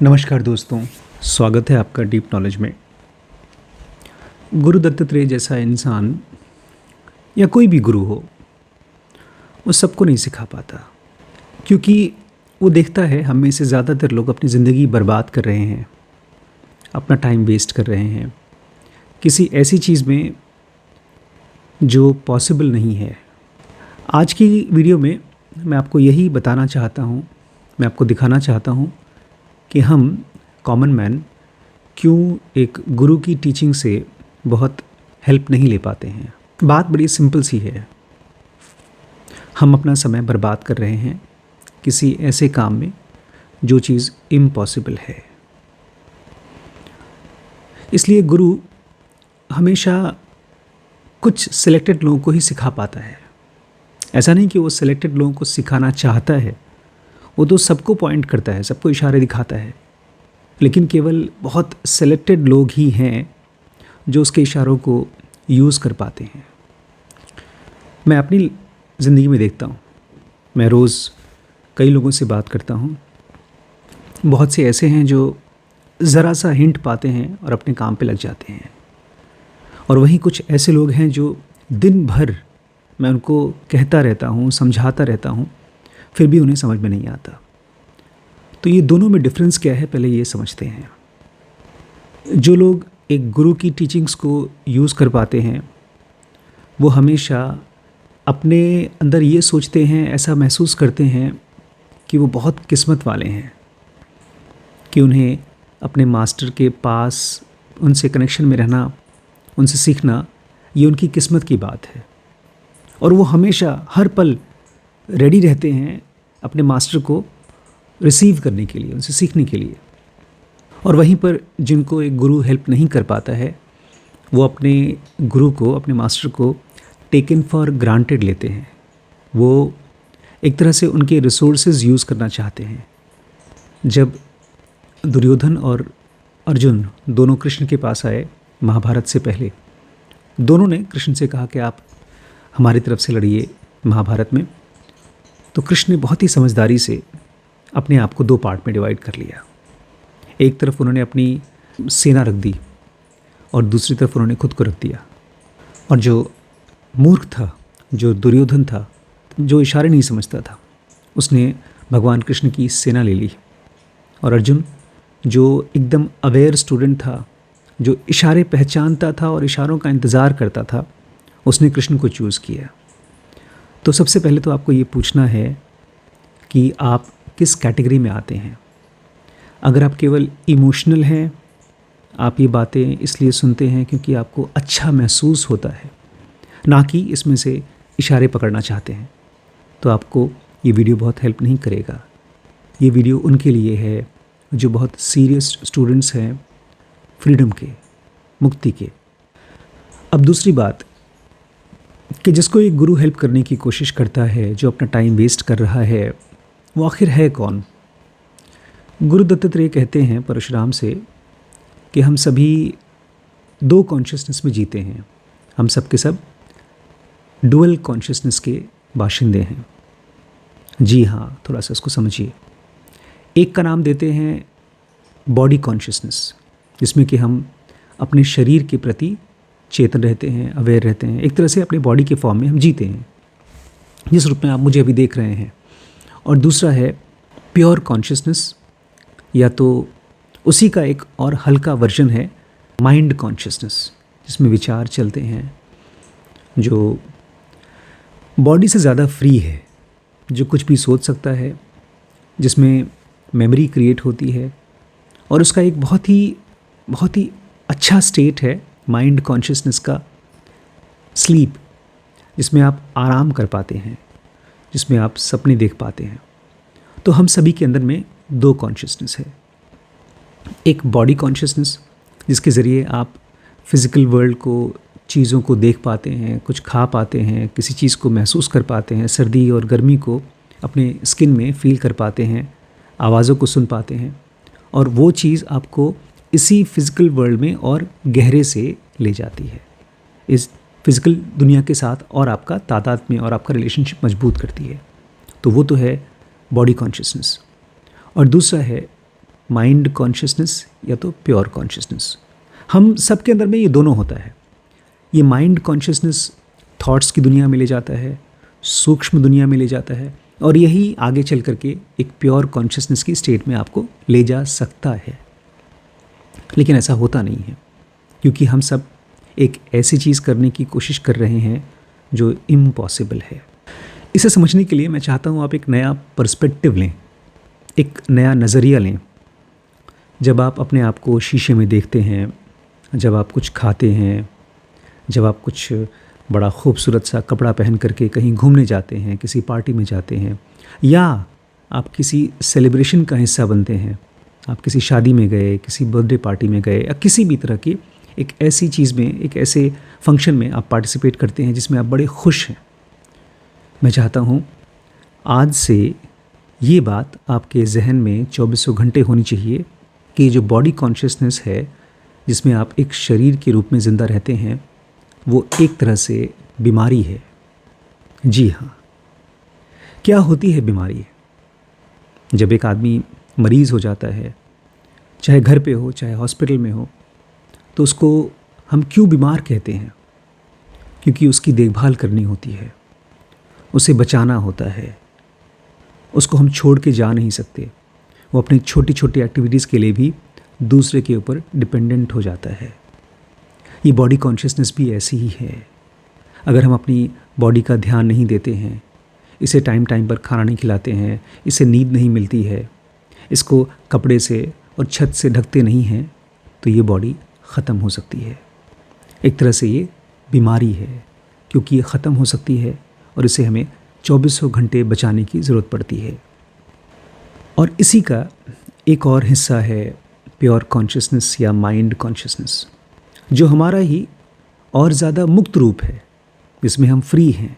नमस्कार दोस्तों, स्वागत है आपका डीप नॉलेज में। गुरु दत्तात्रेय जैसा इंसान या कोई भी गुरु हो, वो सबको नहीं सिखा पाता, क्योंकि वो देखता है हम में से ज़्यादातर लोग अपनी ज़िंदगी बर्बाद कर रहे हैं, अपना टाइम वेस्ट कर रहे हैं किसी ऐसी चीज़ में जो पॉसिबल नहीं है। आज की वीडियो में मैं आपको यही बताना चाहता हूँ, मैं आपको दिखाना चाहता हूँ कि हम कॉमन मैन क्यों एक गुरु की टीचिंग से बहुत हेल्प नहीं ले पाते हैं। बात बड़ी सिंपल सी है, हम अपना समय बर्बाद कर रहे हैं किसी ऐसे काम में जो चीज़ इम्पॉसिबल है। इसलिए गुरु हमेशा कुछ सिलेक्टेड लोगों को ही सिखा पाता है। ऐसा नहीं कि वो सिलेक्टेड लोगों को सिखाना चाहता है, वो तो सबको पॉइंट करता है, सबको इशारे दिखाता है, लेकिन केवल बहुत सेलेक्टेड लोग ही हैं जो उसके इशारों को यूज़ कर पाते हैं। मैं अपनी ज़िंदगी में देखता हूँ, मैं रोज़ कई लोगों से बात करता हूँ। बहुत से ऐसे हैं जो ज़रा सा हिंट पाते हैं और अपने काम पे लग जाते हैं, और वहीं कुछ ऐसे लोग हैं जो दिन भर मैं उनको कहता रहता हूँ, समझाता रहता हूँ, फिर भी उन्हें समझ में नहीं आता। तो ये दोनों में डिफरेंस क्या है, पहले ये समझते हैं। जो लोग एक गुरु की टीचिंग्स को यूज़ कर पाते हैं, वो हमेशा अपने अंदर ये सोचते हैं, ऐसा महसूस करते हैं कि वो बहुत किस्मत वाले हैं कि उन्हें अपने मास्टर के पास, उनसे कनेक्शन में रहना, उनसे सीखना, ये उनकी किस्मत की बात है। और वो हमेशा हर पल रेडी रहते हैं अपने मास्टर को रिसीव करने के लिए, उनसे सीखने के लिए। और वहीं पर जिनको एक गुरु हेल्प नहीं कर पाता है, वो अपने गुरु को, अपने मास्टर को टेकन फॉर ग्रांटेड लेते हैं। वो एक तरह से उनके रिसोर्सेज यूज़ करना चाहते हैं। जब दुर्योधन और अर्जुन दोनों कृष्ण के पास आए महाभारत से पहले, दोनों ने कृष्ण से कहा कि आप हमारी तरफ से लड़िए महाभारत में। तो कृष्ण ने बहुत ही समझदारी से अपने आप को दो पार्ट में डिवाइड कर लिया। एक तरफ उन्होंने अपनी सेना रख दी और दूसरी तरफ उन्होंने खुद को रख दिया। और जो मूर्ख था, जो दुर्योधन था, जो इशारे नहीं समझता था, उसने भगवान कृष्ण की सेना ले ली। और अर्जुन, जो एकदम अवेयर स्टूडेंट था, जो इशारे पहचानता था और इशारों का इंतज़ार करता था, उसने कृष्ण को चूज़ किया। तो सबसे पहले तो आपको ये पूछना है कि आप किस कैटेगरी में आते हैं। अगर आप केवल इमोशनल हैं, आप ये बातें इसलिए सुनते हैं क्योंकि आपको अच्छा महसूस होता है, ना कि इसमें से इशारे पकड़ना चाहते हैं, तो आपको ये वीडियो बहुत हेल्प नहीं करेगा। ये वीडियो उनके लिए है जो बहुत सीरियस स्टूडेंट्स हैं फ्रीडम के, मुक्ति के। अब दूसरी बात कि जिसको एक गुरु हेल्प करने की कोशिश करता है, जो अपना टाइम वेस्ट कर रहा है, वो आखिर है कौन। गुरु दत्तात्रेय कहते हैं परशुराम से कि हम सभी दो कॉन्शियसनेस में जीते हैं, हम सब के सब डुअल कॉन्शियसनेस के बाशिंदे हैं। जी हाँ, थोड़ा सा इसको समझिए। एक का नाम देते हैं बॉडी कॉन्शियसनेस, जिसमें कि हम अपने शरीर के प्रति चेतन रहते हैं, अवेयर रहते हैं, एक तरह से अपने बॉडी के फॉर्म में हम जीते हैं, जिस रूप में आप मुझे अभी देख रहे हैं। और दूसरा है प्योर कॉन्शियसनेस, या तो उसी का एक और हल्का वर्जन है माइंड कॉन्शियसनेस, जिसमें विचार चलते हैं, जो बॉडी से ज़्यादा फ्री है, जो कुछ भी सोच सकता है, जिसमें मेमोरी क्रिएट होती है। और उसका एक बहुत ही अच्छा स्टेट है माइंड कॉन्शियसनेस का, स्लीप, जिसमें आप आराम कर पाते हैं, जिसमें आप सपने देख पाते हैं। तो हम सभी के अंदर में दो कॉन्शियसनेस है। एक बॉडी कॉन्शियसनेस, जिसके ज़रिए आप फिज़िकल वर्ल्ड को, चीज़ों को देख पाते हैं, कुछ खा पाते हैं, किसी चीज़ को महसूस कर पाते हैं, सर्दी और गर्मी को अपने स्किन में फील कर पाते हैं, आवाज़ों को सुन पाते हैं। और वो चीज़ आपको इसी फिज़िकल वर्ल्ड में और गहरे से ले जाती है, इस फिज़िकल दुनिया के साथ और आपका तादाद में और आपका रिलेशनशिप मजबूत करती है। तो वो तो है बॉडी कॉन्शियसनेस। और दूसरा है माइंड कॉन्शियसनेस या तो प्योर कॉन्शियसनेस। हम सबके अंदर में ये दोनों होता है। ये माइंड कॉन्शियसनेस थॉट्स की दुनिया में ले जाता है, सूक्ष्म दुनिया में ले जाता है, और यही आगे चल करके एक प्योर कॉन्शियसनेस की स्टेट में आपको ले जा सकता है। लेकिन ऐसा होता नहीं है, क्योंकि हम सब एक ऐसी चीज़ करने की कोशिश कर रहे हैं जो इम्पॉसिबल है। इसे समझने के लिए मैं चाहता हूँ आप एक नया पर्सपेक्टिव लें, एक नया नज़रिया लें। जब आप अपने आप को शीशे में देखते हैं, जब आप कुछ खाते हैं, जब आप कुछ बड़ा खूबसूरत सा कपड़ा पहन करके कहीं घूमने जाते हैं, किसी पार्टी में जाते हैं, या आप किसी सेलिब्रेशन का हिस्सा बनते हैं, आप किसी शादी में गए, किसी बर्थडे पार्टी में गए, या किसी भी तरह की एक ऐसी चीज़ में, एक ऐसे फंक्शन में आप पार्टिसिपेट करते हैं जिसमें आप बड़े खुश हैं। मैं चाहता हूँ आज से ये बात आपके जहन में 24 घंटे होनी चाहिए कि जो बॉडी कॉन्शियसनेस है, जिसमें आप एक शरीर के रूप में ज़िंदा रहते हैं, वो एक तरह से बीमारी है। जी हाँ, क्या होती है बीमारी? जब एक आदमी मरीज़ हो जाता है, चाहे घर पे हो चाहे हॉस्पिटल में हो, तो उसको हम क्यों बीमार कहते हैं? क्योंकि उसकी देखभाल करनी होती है, उसे बचाना होता है, उसको हम छोड़ के जा नहीं सकते। वो अपनी छोटी छोटी एक्टिविटीज़ के लिए भी दूसरे के ऊपर डिपेंडेंट हो जाता है। ये बॉडी कॉन्शियसनेस भी ऐसी ही है। अगर हम अपनी बॉडी का ध्यान नहीं देते हैं, इसे टाइम टाइम पर खाना नहीं खिलाते हैं, इसे नींद नहीं मिलती है, इसको कपड़े से और छत से ढकते नहीं हैं, तो ये बॉडी ख़त्म हो सकती है। एक तरह से ये बीमारी है, क्योंकि ये ख़त्म हो सकती है और इसे हमें 24 घंटे बचाने की ज़रूरत पड़ती है। और इसी का एक और हिस्सा है प्योर कॉन्शियसनेस या माइंड कॉन्शियसनेस, जो हमारा ही और ज़्यादा मुक्त रूप है, जिसमें हम फ्री हैं।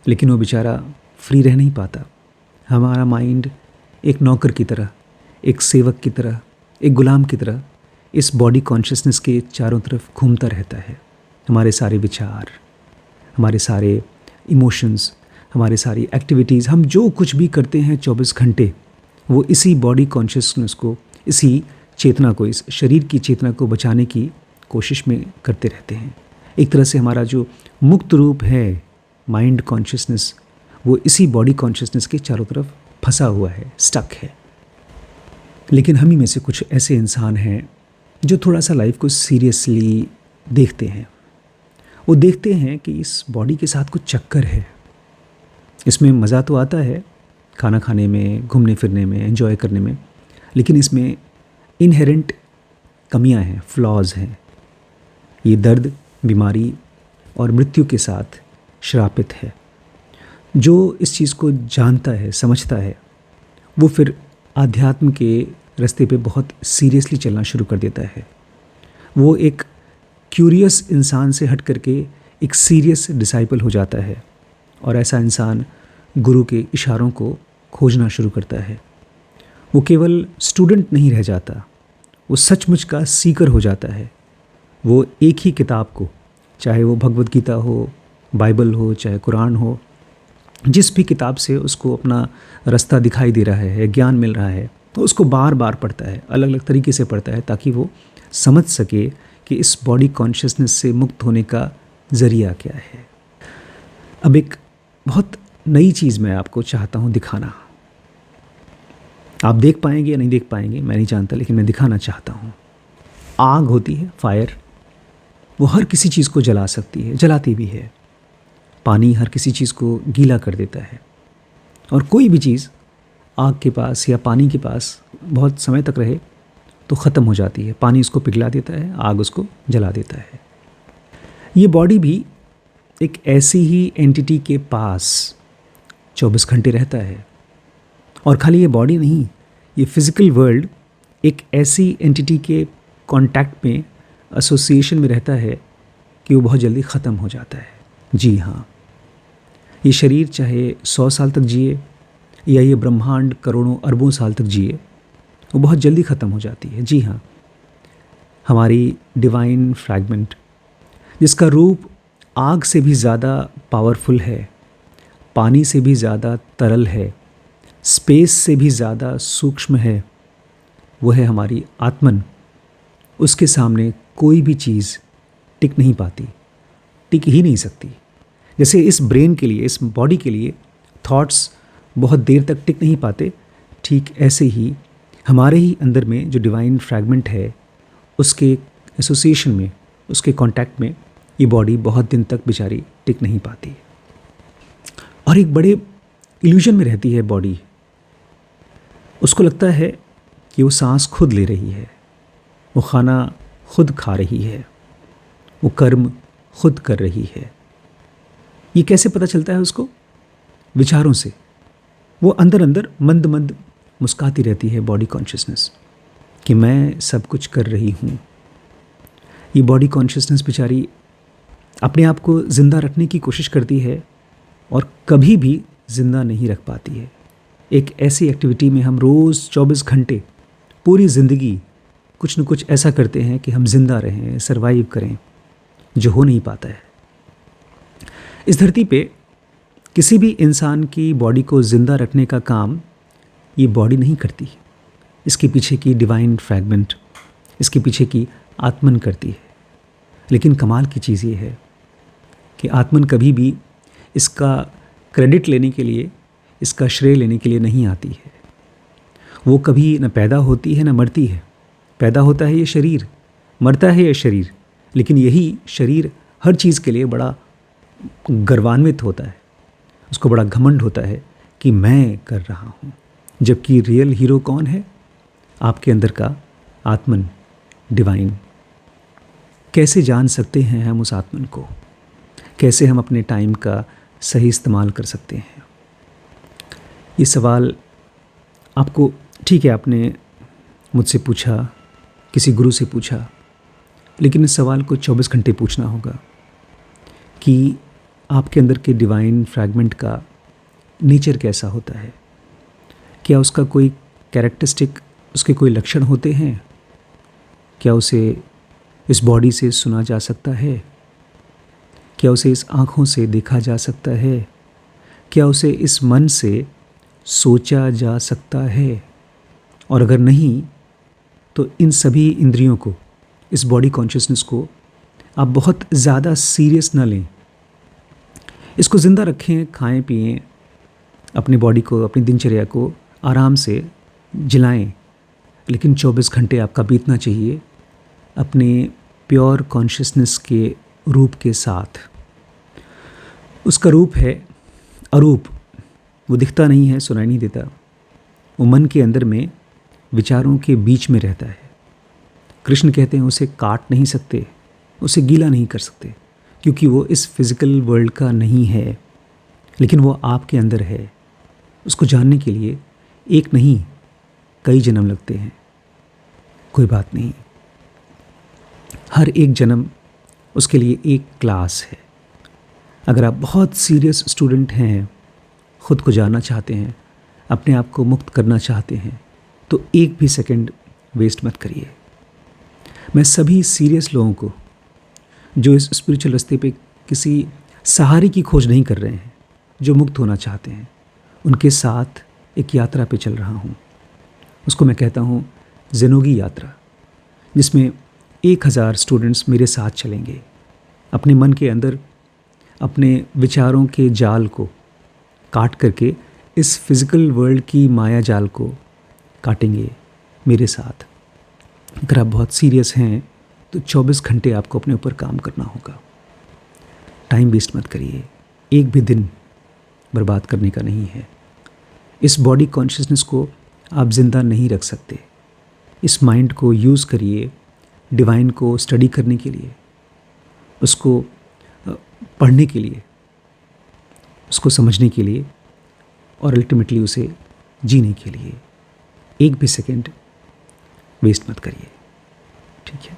लेकिन वो बेचारा फ्री रह नहीं पाता। हमारा माइंड एक नौकर की तरह, एक सेवक की तरह, एक गुलाम की तरह इस बॉडी कॉन्शियसनेस के चारों तरफ घूमता रहता है। हमारे सारे विचार, हमारे सारे इमोशंस, हमारे सारी एक्टिविटीज़, हम जो कुछ भी करते हैं 24 घंटे, वो इसी बॉडी कॉन्शियसनेस को, इसी चेतना को, इस शरीर की चेतना को बचाने की कोशिश में करते रहते हैं। एक तरह से हमारा जो मुक्त रूप है माइंड कॉन्शियसनेस, वो इसी बॉडी कॉन्शियसनेस के चारों तरफ फंसा हुआ है, स्टक है। लेकिन हम ही में से कुछ ऐसे इंसान हैं जो थोड़ा सा लाइफ को सीरियसली देखते हैं। वो देखते हैं कि इस बॉडी के साथ कुछ चक्कर है। इसमें मज़ा तो आता है खाना खाने में, घूमने फिरने में, एंजॉय करने में, लेकिन इसमें इनहेरेंट कमियां हैं, फ्लॉज हैं। ये दर्द, बीमारी और मृत्यु के साथ श्रापित है। जो इस चीज़ को जानता है, समझता है, वो फिर आध्यात्म के रास्ते पे बहुत सीरियसली चलना शुरू कर देता है। वो एक क्यूरियस इंसान से हट करके एक सीरियस डिसाइपल हो जाता है, और ऐसा इंसान गुरु के इशारों को खोजना शुरू करता है। वो केवल स्टूडेंट नहीं रह जाता, वो सचमुच का सीकर हो जाता है। वो एक ही किताब को, चाहे वो भगवद गीता हो, बाइबल हो, चाहे कुरान हो, जिस भी किताब से उसको अपना रास्ता दिखाई दे रहा है, ज्ञान मिल रहा है, तो उसको बार बार पढ़ता है, अलग अलग तरीके से पढ़ता है, ताकि वो समझ सके कि इस बॉडी कॉन्शियसनेस से मुक्त होने का ज़रिया क्या है। अब एक बहुत नई चीज़ मैं आपको चाहता हूँ दिखाना। आप देख पाएंगे या नहीं देख पाएंगे मैं नहीं जानता, लेकिन मैं दिखाना चाहता हूँ। आग होती है, फायर, वो हर किसी चीज़ को जला सकती है, जलाती भी है। पानी हर किसी चीज़ को गीला कर देता है, और कोई भी चीज़ आग के पास या पानी के पास बहुत समय तक रहे तो ख़त्म हो जाती है। पानी उसको पिघला देता है, आग उसको जला देता है। ये बॉडी भी एक ऐसी ही एंटिटी के पास 24 घंटे रहता है। और खाली ये बॉडी नहीं, ये फिज़िकल वर्ल्ड एक ऐसी एंटिटी के कांटेक्ट में, एसोसिएशन में रहता है कि वो बहुत जल्दी ख़त्म हो जाता है। जी हाँ, ये शरीर चाहे 100 साल तक जिए या ये ब्रह्मांड करोड़ों अरबों साल तक जिए, वो बहुत जल्दी ख़त्म हो जाती है। जी हाँ, हमारी डिवाइन फ्रैगमेंट, जिसका रूप आग से भी ज़्यादा पावरफुल है, पानी से भी ज़्यादा तरल है, स्पेस से भी ज़्यादा सूक्ष्म है, वो है हमारी आत्मन। उसके सामने कोई भी चीज़ टिक नहीं पाती, टिक ही नहीं सकती। जैसे इस ब्रेन के लिए, इस बॉडी के लिए थॉट्स बहुत देर तक टिक नहीं पाते, ठीक ऐसे ही हमारे ही अंदर में जो डिवाइन फ्रैगमेंट है, उसके एसोसिएशन में, उसके कांटेक्ट में ये बॉडी बहुत दिन तक बेचारी टिक नहीं पाती और एक बड़े इल्यूजन में रहती है बॉडी। उसको लगता है कि वो सांस खुद ले रही है, वो खाना खुद खा रही है, वो कर्म खुद कर रही है। ये कैसे पता चलता है उसको? विचारों से। वो अंदर अंदर मंद मंद मुस्काती रहती है बॉडी कॉन्शियसनेस कि मैं सब कुछ कर रही हूँ। ये बॉडी कॉन्शियसनेस बेचारी अपने आप को ज़िंदा रखने की कोशिश करती है और कभी भी ज़िंदा नहीं रख पाती है। एक ऐसी एक्टिविटी में हम रोज़ 24 घंटे पूरी ज़िंदगी कुछ न कुछ ऐसा करते हैं कि हम ज़िंदा रहें, सरवाइव करें, जो हो नहीं पाता है। इस धरती पे किसी भी इंसान की बॉडी को ज़िंदा रखने का काम ये बॉडी नहीं करती, इसके पीछे की डिवाइन फ्रैगमेंट, इसके पीछे की आत्मन करती है। लेकिन कमाल की चीज़ ये है कि आत्मन कभी भी इसका क्रेडिट लेने के लिए, इसका श्रेय लेने के लिए नहीं आती है। वो कभी न पैदा होती है न मरती है। पैदा होता है ये शरीर, मरता है ये शरीर, लेकिन यही शरीर हर चीज़ के लिए बड़ा गर्वान्वित होता है, उसको बड़ा घमंड होता है कि मैं कर रहा हूँ। जबकि रियल हीरो कौन है? आपके अंदर का आत्मन, डिवाइन। कैसे जान सकते हैं हम उस आत्मन को? कैसे हम अपने टाइम का सही इस्तेमाल कर सकते हैं? ये सवाल आपको, ठीक है, आपने मुझसे पूछा, किसी गुरु से पूछा, लेकिन इस सवाल को 24 घंटे पूछना होगा कि आपके अंदर के डिवाइन फ्रैगमेंट का नेचर कैसा होता है। क्या उसका कोई कैरेक्टरिस्टिक, उसके कोई लक्षण होते हैं? क्या उसे इस बॉडी से सुना जा सकता है? क्या उसे इस आँखों से देखा जा सकता है? क्या उसे इस मन से सोचा जा सकता है? और अगर नहीं, तो इन सभी इंद्रियों को, इस बॉडी कॉन्शियसनेस को आप बहुत ज़्यादा सीरियस ना लें। इसको ज़िंदा रखें, खाएं पिएं, अपनी बॉडी को, अपनी दिनचर्या को आराम से जिलाएं, लेकिन 24 घंटे आपका बीतना चाहिए अपने प्योर कॉन्शियसनेस के रूप के साथ। उसका रूप है अरूप, वो दिखता नहीं है, सुनाई नहीं देता, वो मन के अंदर में विचारों के बीच में रहता है। कृष्ण कहते हैं उसे काट नहीं सकते, उसे गीला नहीं कर सकते, क्योंकि वो इस फिज़िकल वर्ल्ड का नहीं है, लेकिन वो आपके अंदर है। उसको जानने के लिए एक नहीं कई जन्म लगते हैं। कोई बात नहीं, हर एक जन्म उसके लिए एक क्लास है। अगर आप बहुत सीरियस स्टूडेंट हैं, ख़ुद को जानना चाहते हैं, अपने आप को मुक्त करना चाहते हैं, तो एक भी सेकंड वेस्ट मत करिए। मैं सभी सीरियस लोगों को जो इस स्पिरिचुअल रास्ते पे किसी सहारे की खोज नहीं कर रहे हैं, जो मुक्त होना चाहते हैं, उनके साथ एक यात्रा पे चल रहा हूँ। उसको मैं कहता हूँ ज़ेनोगी यात्रा, जिसमें 1000 स्टूडेंट्स मेरे साथ चलेंगे। अपने मन के अंदर अपने विचारों के जाल को काट करके इस फिज़िकल वर्ल्ड की माया जाल को काटेंगे मेरे साथ। अगर आप बहुत सीरियस हैं तो 24 घंटे आपको अपने ऊपर काम करना होगा। टाइम वेस्ट मत करिए, एक भी दिन बर्बाद करने का नहीं है। इस बॉडी कॉन्शियसनेस को आप ज़िंदा नहीं रख सकते। इस माइंड को यूज़ करिए डिवाइन को स्टडी करने के लिए, उसको पढ़ने के लिए, उसको समझने के लिए और अल्टीमेटली उसे जीने के लिए। एक भी सेकंड वेस्ट मत करिए, ठीक है?